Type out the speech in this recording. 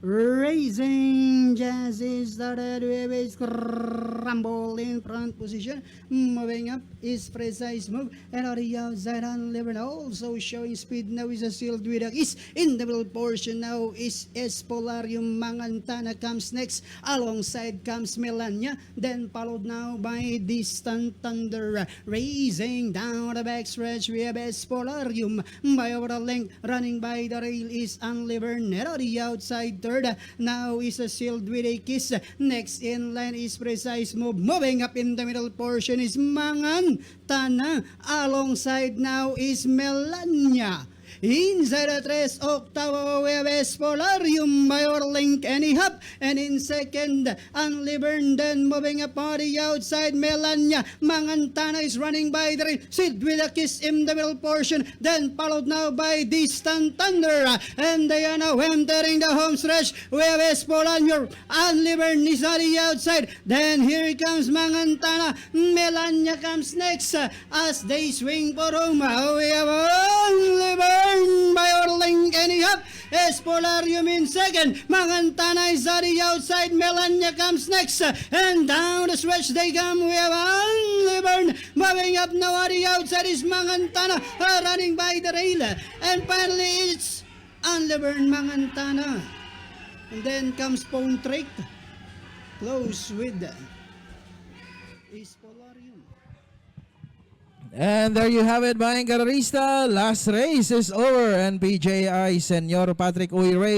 Racing Jazzy started with a scramble in front position. Moving up is precise move. And on the outside on Liver also showing speed now is a sealed with a kiss. In the middle portion now is Espolarium Mangantana comes next. Alongside comes Melania. Then followed now by Distant Thunder. Racing down the backstretch we have Espolarium. By over the length running by the rail is Unliver. And on the outside third. Now is a sealed with a kiss. Next in line is precise move. Moving up in the middle portion is Mangantana. Alongside now is Melania. Inside the tres octavo we have Espolarium by Orlink and Ihap. And in second, Unlivern. Then moving up on the outside, Melania. Mangantana is running by the Sid with a kiss in the middle portion. Then followed now by Distant Thunder. And they are now entering the home stretch. We have Espolarium. Unlivern is on the outside. Then here comes Mangantana. Melania comes next as they swing for home. We have Unlivern by Orling and Ihap. Espolarium in second. Mangantana is on the outside. Melania comes next. And down the stretch they come. We have Unlivern. Moving up now on the outside is Mangantana running by the rail. And finally it's Unlivern Mangantana. And then comes Pontrick. Close with Espolarium. And there you have it, mga Kararista. Last race is over and PJI Senyor Patrick Uy race.